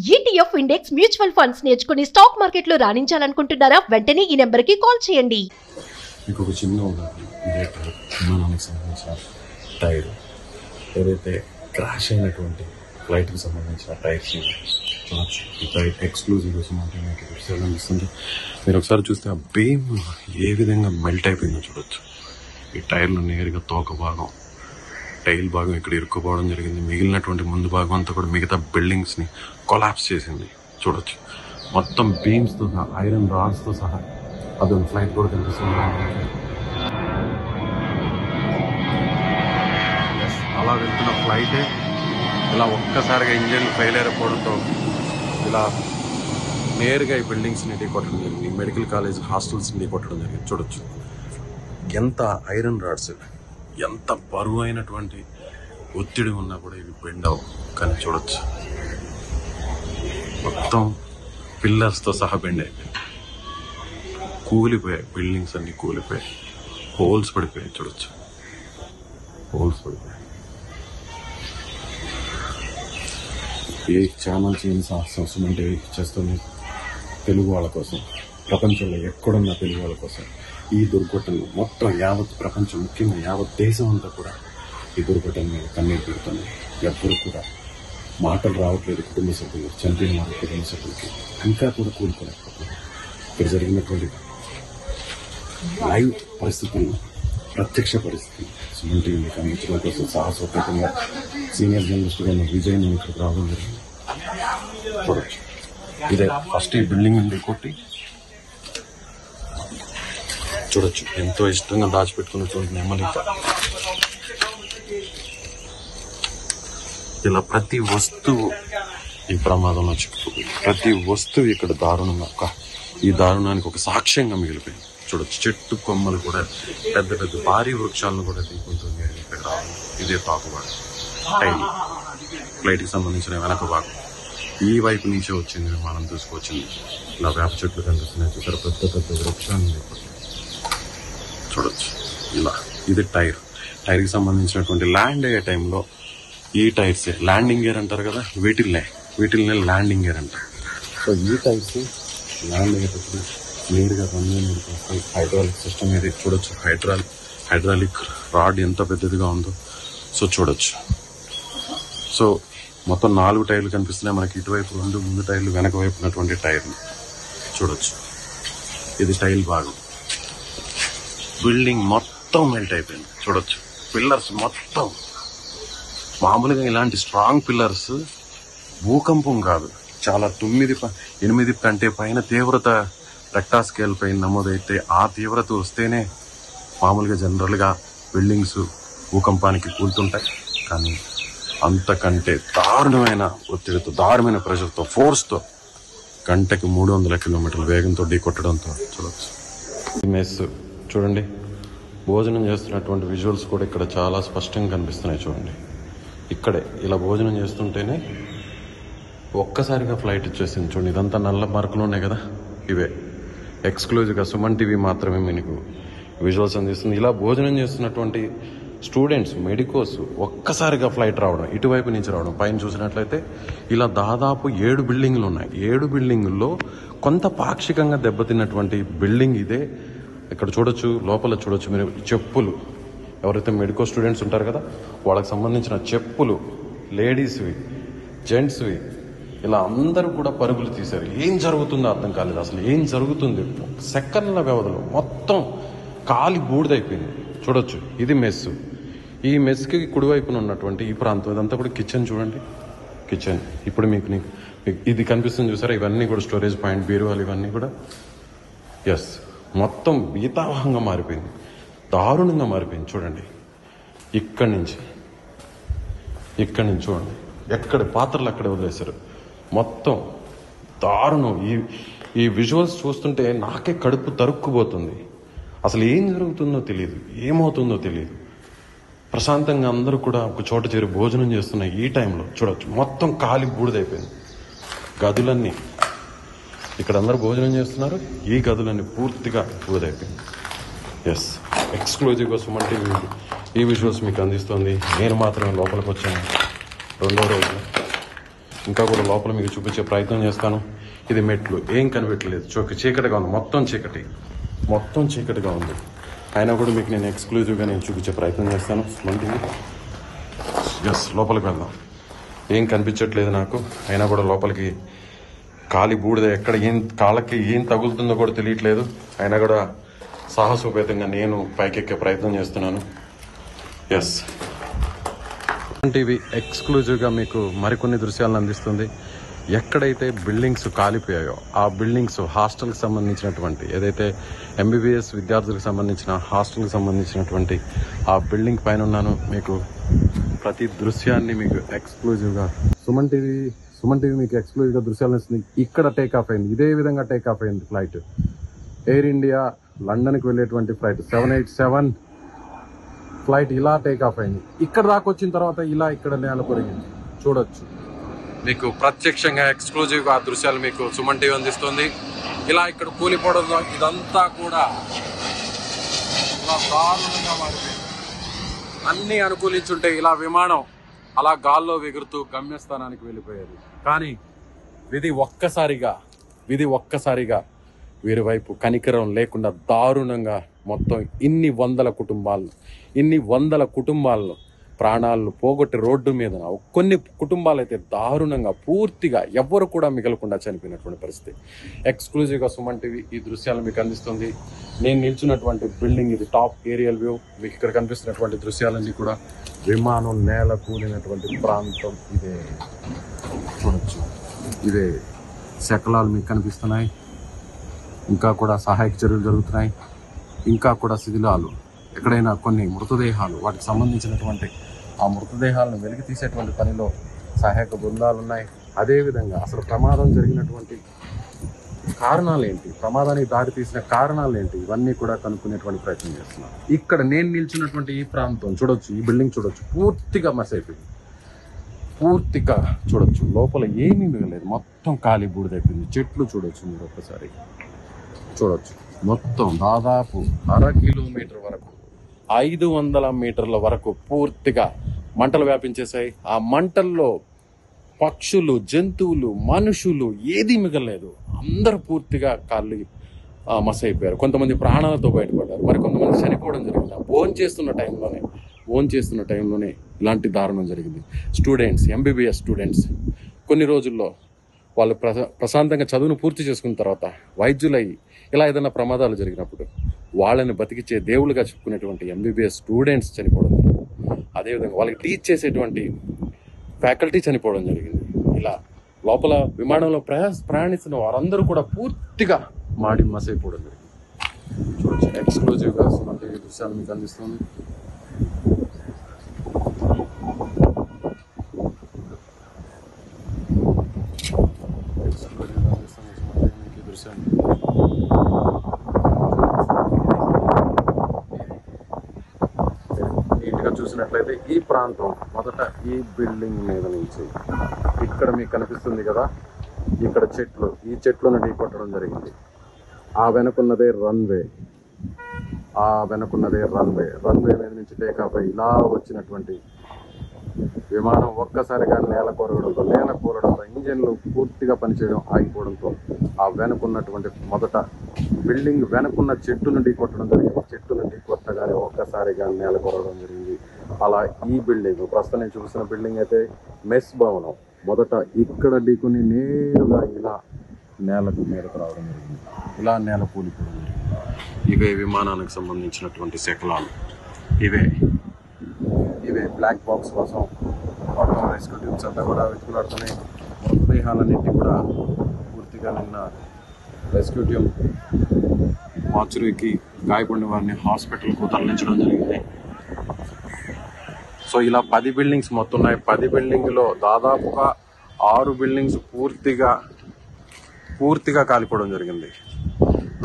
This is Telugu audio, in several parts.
ETF ఇండెక్స్ మ్యూచువల్ ఫండ్స్ నేర్చుకుని స్టాక్ మార్కెట్లో రాణించాలనుకుంటున్నారా? వెంటనే ఈ నెంబర్కి కాల్ చేయండి. ఇంకొక చిన్న ఉదాహరణ, ఇదే టైర్ విమానానికి సంబంధించిన టైర్, ఏదైతే క్రాష్ అయినటువంటి ఫ్లైట్కి సంబంధించిన టైర్స్ చూడొచ్చు. ఈ టైర్ ఎక్స్క్లూజివ్ కోసం అంటే మీకు అనిపిస్తుంది. మీరు ఒకసారి చూస్తే ఆ బీమ్ ఏ విధంగా మెల్ట్ అయిపోయిందో చూడొచ్చు. ఈ టైర్లు నేరుగా తోక భాగం, టైల్ భాగం ఇక్కడ ఇరుక్కుపోవడం జరిగింది. మిగిలినటువంటి ముందు భాగం అంతా కూడా మిగతా బిల్డింగ్స్ని కొలాప్స్ చేసింది చూడొచ్చు. మొత్తం బీమ్స్తో సహా, ఐరన్ రాడ్స్తో సహా అదొక ఫ్లైట్ కూడా కనిపిస్తుంది. అలా వెళ్తున్న ఫ్లైటే ఇలా ఒక్కసారిగా ఇంజన్లు ఫెయిల్ అయిపోవడంతో ఇలా నేరుగా ఈ బిల్డింగ్స్ని ఢీకొట్టడం జరిగింది. మెడికల్ కాలేజ్ హాస్టల్స్ని ఢీకొట్టడం జరిగింది చూడొచ్చు. ఎంత ఐరన్ రాడ్స్, ఎంత బరువు అయినటువంటి ఒత్తిడి ఉన్నా కూడా ఇవి బెండ్ అవ్వవు. కానీ చూడొచ్చు, మొత్తం పిల్లర్స్తో సహా బెండ్ అయిపోయాయి, కూలిపోయాయి. బిల్డింగ్స్ అన్ని కూలిపోయాయి, హోల్స్ పడిపోయాయి చూడొచ్చు, హోల్స్ పడిపోయాయి. ఏ ఛానల్స్ ఏం సాహసం అంటే చేస్తుంది తెలుగు వాళ్ళ కోసం, ప్రపంచంలో ఎక్కడున్న తెలుగు వాళ్ళ కోసం. ఈ దుర్ఘటనలు మొత్తం యావత్ ప్రపంచం, ముఖ్యంగా యావత్ దేశం అంతా కూడా ఈ దుర్ఘటన మీద కన్నీరు పెడుతుంది. ఎవ్వరు కూడా మాటలు రావట్లేదు కుటుంబ సభ్యులు, చనిపోయిన వారి కుటుంబ సభ్యులకి. ఇంకా కూడా కూడుకోలేకపోతున్నారు. ఇక్కడ జరిగినటువంటి లైవ్ పరిస్థితులను, ప్రత్యక్ష పరిస్థితులు సుమన్ టీవీ మీకు అందించడం కోసం సాహసోపేతంగా సీనియర్ జర్నలిస్ట్గా ఉన్న విజయ్ నేను ఇక్కడికి రావడం జరిగింది. చూడొచ్చు, ఇదే ఫస్ట్ ఈ బిల్డింగ్ నుండి కొట్టి చూడొచ్చు. ఎంతో ఇష్టంగా దాచిపెట్టుకున్నటువంటి నెమ్మలిక. ఇలా ప్రతి వస్తువు ఈ ప్రమాదంలో చిక్కుతుంది. ప్రతి వస్తువు ఇక్కడ దారుణంగా, ఈ దారుణానికి ఒక సాక్ష్యంగా మిగిలిపోయింది చూడొచ్చు. చెట్టు కొమ్మలు కూడా, పెద్ద పెద్ద భారీ వృక్షాలను కూడా తీసుకుంటుంది ఇక్కడ రావడం. ఇదే తాకుబాటు టైం ఫ్లైట్కి సంబంధించిన వెనక భాగం. ఈ వైపు నుంచే వచ్చింది విమానం తీసుకొచ్చింది. ఇలా వేప చెట్లు కనిపిస్తున్నాయి చూసారు, పెద్ద పెద్ద వృక్షాలను చూడొచ్చు. ఇలా ఇది టైర్కి సంబంధించినటువంటి ల్యాండ్ అయ్యే టైంలో ఈ టైర్స్ ల్యాండింగ్ గేర్ అంటారు కదా, వీటిల్నే ల్యాండింగ్ గేర్ అంటారు. సో ఈ టైర్స్ ల్యాండ్ అయ్యేటప్పుడు నేరుగా వస్తాయి. హైడ్రాలిక్ సిస్టమ్ ఇది చూడొచ్చు. హైడ్రాలిక్ రాడ్ ఎంత పెద్దదిగా ఉందో సో చూడొచ్చు. సో మొత్తం 4 టైర్లు కనిపిస్తున్నాయి మనకి. ఇటువైపు 2 ముందు టైర్లు, వెనక వైపు ఉన్నటువంటి టైర్లు చూడొచ్చు. ఇది టైల్ భాగం. బిల్డింగ్ మొత్తం మెల్ట్ అయిపోయింది చూడొచ్చు. పిల్లర్స్ మొత్తం, మామూలుగా ఇలాంటి స్ట్రాంగ్ పిల్లర్స్ భూకంపం కాదు, చాలా 9-8 కంటే పైన తీవ్రత రెక్టా స్కేల్ పైన నమోదైతే ఆ తీవ్రత వస్తేనే మామూలుగా జనరల్గా బిల్డింగ్స్ భూకంపానికి కూలుతుంటాయి. కానీ అంతకంటే దారుణమైన ఒత్తిడితో, దారుణమైన ప్రెషర్తో, ఫోర్స్తో గంటకి 300 కిలోమీటర్ల వేగంతో ఢీకొట్టడంతో చూడవచ్చు. మెస్ చూడండి, భోజనం చేస్తున్నటువంటి విజువల్స్ కూడా ఇక్కడ చాలా స్పష్టంగా కనిపిస్తున్నాయి చూడండి. ఇక్కడే ఇలా భోజనం చేస్తుంటేనే ఒక్కసారిగా ఫ్లైట్ వచ్చేసింది చూడండి. ఇదంతా నల్ల మార్కులు ఉన్నాయి కదా, ఇవే ఎక్స్క్లూజివ్గా సుమన్ టీవీ మాత్రమే మీకు విజువల్స్ అందిస్తుంది. ఇలా భోజనం చేస్తున్నటువంటి స్టూడెంట్స్, మెడికోస్ ఒక్కసారిగా ఫ్లైట్ రావడం, ఇటువైపు నుంచి రావడం. పైన చూసినట్లయితే ఇలా దాదాపు 7 బిల్డింగ్లు ఉన్నాయి. 7 బిల్డింగుల్లో కొంత పాక్షికంగా దెబ్బతిన్నటువంటి బిల్డింగ్ ఇదే. ఇక్కడ చూడొచ్చు, లోపల చూడొచ్చు మీరు చెప్పులు, ఎవరైతే మెడికో స్టూడెంట్స్ ఉంటారు కదా వాళ్ళకి సంబంధించిన చెప్పులు, లేడీస్వి, జెంట్స్వి, ఇలా అందరూ కూడా పరుగులు తీశారు. ఏం జరుగుతుందో అర్థం కాలేదు, అసలు ఏం జరుగుతుంది. సెకండ్ల వ్యవధిలో మొత్తం కాలి బూడిదైపోయింది చూడొచ్చు. ఇది మెస్. ఈ మెస్కి కుడివైపున ఉన్నటువంటి ఈ ప్రాంతం ఇదంతా కూడా కిచెన్ చూడండి. కిచెన్ ఇప్పుడు మీకు ఇది కనిపిస్తుంది చూసారా, ఇవన్నీ కూడా స్టోరేజ్ పాయింట్, బీరువాలు, ఇవన్నీ కూడా ఎస్ మొత్తం భీతావహంగా మారిపోయింది, దారుణంగా మారిపోయింది చూడండి. ఇక్కడి నుంచి చూడండి, ఎక్కడ పాత్రలు అక్కడే వదిలేశారు. మొత్తం దారుణం. ఈ విజువల్స్ చూస్తుంటే నాకే కడుపు తరుక్కుపోతుంది. అసలు ఏం జరుగుతుందో తెలియదు, ఏమవుతుందో తెలియదు. ప్రశాంతంగా అందరూ కూడా ఒక చోట చేరి భోజనం చేస్తున్న ఈ టైంలో చూడొచ్చు, మొత్తం కాలి బూడిదైపోయింది. గదులన్నీ, ఇక్కడ అందరూ భోజనం చేస్తున్నారు, ఈ గదులన్నీ పూర్తిగా బూడిదైపోయింది. ఎస్, ఎక్స్క్లూజివ్గా సుమన్ టీవీ ఈ విజువల్స్ మీకు అందిస్తుంది. నేను మాత్రమే లోపలికి వచ్చాను 2వ రోజు. ఇంకా కూడా లోపల మీకు చూపించే ప్రయత్నం చేస్తాను. ఇది మెట్లు, ఏం కనిపెట్టలేదు, చీకటిగా ఉంది, మొత్తం చీకటిగా ఉంది. అయినా కూడా మీకు నేను ఎక్స్క్లూజివ్గా నేను చూపించే ప్రయత్నం చేస్తాను. లోపలికి వెళ్దాం. ఏం కనిపించట్లేదు నాకు, అయినా కూడా లోపలికి కాలి బూడిద ఎక్కడ కాళ్ళకి ఏం తగులుతుందో కూడా తెలియట్లేదు. అయినా కూడా సాహసోపేతంగా నేను పైకెక్కే ప్రయత్నం చేస్తున్నాను. టీవీ ఎక్స్క్లూజివ్గా మీకు మరికొన్ని దృశ్యాలను అందిస్తుంది. ఎక్కడైతే బిల్డింగ్స్ కాలిపోయాయో ఆ బిల్డింగ్స్ హాస్టల్కి సంబంధించినటువంటి, ఏదైతే ఎంబీబీఎస్ విద్యార్థులకు సంబంధించిన హాస్టల్కి సంబంధించినటువంటి ఆ బిల్డింగ్ పైన ఉన్నాను. మీకు ప్రతి దృశ్యాన్ని మీకు ఎక్స్క్లూజివ్గా సుమన్ టీవీ మీకు ఎక్స్క్లూజివ్గా దృశ్యాలను ఇస్తుంది. ఇక్కడ టేక్ ఆఫ్ అయింది, ఇదే విధంగా టేక్ ఆఫ్ అయింది ఫ్లైట్. ఎయిర్ ఇండియా లండన్కి వెళ్ళేటువంటి ఫ్లైట్ 787 ఫ్లైట్ ఇలా టేక్ ఆఫ్ అయింది. ఇక్కడ దాకా వచ్చిన తర్వాత ఇలా ఇక్కడ నేల కొరిగింది. చూడొచ్చు మీకు ప్రత్యక్షంగా ఎక్స్క్లూజివ్గా ఆ దృశ్యాలు మీకు సుమన్ టీవీ అందిస్తుంది. ఇలా ఇక్కడ కూలిపోవడంలో ఇదంతా కూడా దారుణంగా మారిపోయింది. అన్నీ అనుకూలించుంటే ఇలా విమానం అలా గాల్లో ఎగురుతూ గమ్యస్థానానికి వెళ్ళిపోయేది. కానీ విధి ఒక్కసారిగా వీరి వైపు కనికరం లేకుండా దారుణంగా మొత్తం ఇన్ని వందల కుటుంబాలను ప్రాణాలను పోగొట్టి రోడ్డు మీద, కొన్ని కుటుంబాలు అయితే దారుణంగా పూర్తిగా ఎవ్వరు కూడా మిగలకుండా చనిపోయినటువంటి పరిస్థితి. ఎక్స్క్లూజివ్గా సుమన్ టీవీ ఈ దృశ్యాలు మీకు అందిస్తుంది. నేను నిల్చున్నటువంటి బిల్డింగ్ ఇది టాప్ ఏరియల్ వ్యూ. మీకు ఇక్కడ కనిపిస్తున్నటువంటి దృశ్యాలన్నీ కూడా విమానం నేల కూలినటువంటి ప్రాంతం ఇదే. చూడొచ్చు, ఇదే శకలాలు మీకు కనిపిస్తున్నాయి. ఇంకా కూడా సహాయక చర్యలు జరుగుతున్నాయి. ఇంకా కూడా శిథిలాలు, ఎక్కడైనా కొన్ని మృతదేహాలు, వాటికి సంబంధించినటువంటి ఆ మృతదేహాలను వెలికి తీసేటువంటి పనిలో సహాయక బృందాలు ఉన్నాయి. అదేవిధంగా అసలు ప్రమాదం జరిగినటువంటి కారణాలేంటి, ప్రమాదానికి దారి తీసిన కారణాలేంటి, ఇవన్నీ కూడా కనుక్కునేటువంటి ప్రయత్నం చేస్తున్నాం. ఇక్కడ నేను నిల్చున్నటువంటి ఈ ప్రాంతం చూడొచ్చు, ఈ బిల్డింగ్ చూడొచ్చు, పూర్తిగా మస్ అయిపోయింది. పూర్తిగా చూడొచ్చు, లోపల ఏమీ మిగలేదు, మొత్తం ఖాళీ బూడిదైపోయింది. చెట్లు చూడొచ్చు, మీరు ఒక్కసారి చూడొచ్చు. మొత్తం దాదాపు 1/2 కిలోమీటర్ వరకు 500 మీటర్ల వరకు పూర్తిగా మంటలు వ్యాపించేశాయి. ఆ మంటల్లో పక్షులు, జంతువులు, మనుషులు ఏది మిగలలేదు. అందరూ పూర్తిగా కాళ్ళు మస్ అయిపోయారు. కొంతమంది ప్రాణాలతో బయటపడ్డారు, మరి కొంతమంది చనిపోవడం జరిగింది. భోజనం చేస్తున్న టైంలోనే ఇలాంటి దారుణం జరిగింది. స్టూడెంట్స్, ఎంబీబీఎస్ స్టూడెంట్స్ కొన్ని రోజుల్లో వాళ్ళు ప్రశాంతంగా చదువును పూర్తి చేసుకున్న తర్వాత వైద్యులై ఇలా ఏదైనా ప్రమాదాలు జరిగినప్పుడు వాళ్ళని బతికిచ్చే దేవుళ్ళుగా చెప్పుకునేటువంటి ఎంబీబీఎస్ స్టూడెంట్స్ చనిపోవడం జరిగింది. అదేవిధంగా వాళ్ళకి టీచ్ చేసేటువంటి ఫ్యాకల్టీ చనిపోవడం జరిగింది. ఇలా లోపల విమానంలో ప్రయాణిస్తున్న వారందరూ కూడా పూర్తిగా మాడి మసైపోవడం జరిగింది. చూడొచ్చు, ఎక్స్క్లూజివ్గా సుమన్ టీవీ దృశ్యాలు మీకు అందిస్తుంది. నీట్గా చూసినట్లయితే ఈ ప్రాంతం మొదట ఈ బిల్డింగ్ మీద నుంచి ఇక్కడ మీకు కనిపిస్తుంది కదా, ఇక్కడ చెట్లు, ఈ చెట్లను ఢీకొట్టడం జరిగింది. ఆ వెనుకున్నదే రన్వే మీద నుంచి టేకాఫ్ అయి ఇలా వచ్చినటువంటి విమానం ఒక్కసారిగా నేల కూలడంతో ఇంజన్లు పూర్తిగా పనిచేయడం ఆగిపోవడంతో ఆ వెనుకున్నటువంటి మొదట బిల్డింగ్ వెనుకున్న చెట్టును ఢీకొట్టడం జరిగింది. చెట్టును ఢీకొట్టగానే ఒక్కసారిగా నేల కూలడం జరిగింది. అలా ఈ బిల్డింగ్, ప్రస్తుతం నేను చూసిన బిల్డింగ్ అయితే మెస్ భవనం, మొదట ఇక్కడ ఢీకొని నేరుగా ఇలా నేలకు మీదకు రావడం జరిగింది. ఇలా నేల కూలిపోవడం జరిగింది. ఇవే విమానానికి సంబంధించినటువంటి శకలాలు. ఇవే బ్లాక్ బాక్స్ కోసం మొత్తం రెస్క్యూ టీమ్స్ అంతా కూడా వెతుకులాడుతున్నాయి. మృతదేహాలన్నింటి కూడా పూర్తిగా నిన్న రెస్క్యూ టీమ్ మార్చురీకి గాయపడిన వారిని హాస్పిటల్కు తరలించడం జరిగింది. సో ఇలా 10 బిల్డింగ్స్ మొత్తం ఉన్నాయి. 10 బిల్డింగ్లో దాదాపుగా 6 బిల్డింగ్స్ పూర్తిగా కాలిపోవడం జరిగింది.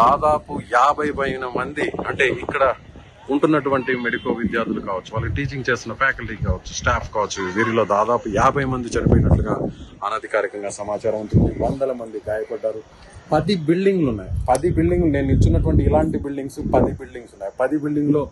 దాదాపు 50 పైన మంది, అంటే ఇక్కడ ఉంటున్నటువంటి మెడికో విద్యార్థులు కావచ్చు, వాళ్ళకి టీచింగ్ చేస్తున్న ఫ్యాకల్టీ కావచ్చు, స్టాఫ్ కావచ్చు, వీరిలో దాదాపు 50 మంది చనిపోయినట్లుగా అనధికారికంగా సమాచారం ఉంటుంది. 100 మంది గాయపడ్డారు. 10 బిల్డింగ్లు ఉన్నాయి. 10 బిల్డింగ్లు, నేను ఇచ్చినటువంటి ఇలాంటి బిల్డింగ్స్ 10 బిల్డింగ్స్ ఉన్నాయి. 10 బిల్డింగ్లో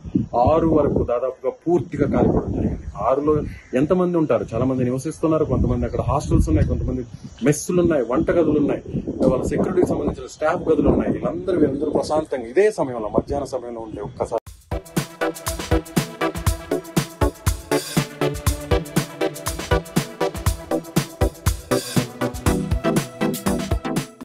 6 వరకు దాదాపుగా పూర్తిగా కాలిపోవడం జరిగింది. ఆరులో ఎంతమంది ఉంటారు? చాలా మంది నివసిస్తున్నారు, కొంతమంది అక్కడ హాస్టల్స్ ఉన్నాయి, కొంతమంది మెస్సులు ఉన్నాయి, వంట గదులు ఉన్నాయి, వాళ్ళ సెక్యూరిటీకి సంబంధించిన స్టాఫ్ గదులు ఉన్నాయి. వీళ్ళందరూ ప్రశాంతంగా ఇదే సమయంలో మధ్యాహ్న సమయంలో ఉంటే ఒక్కసారి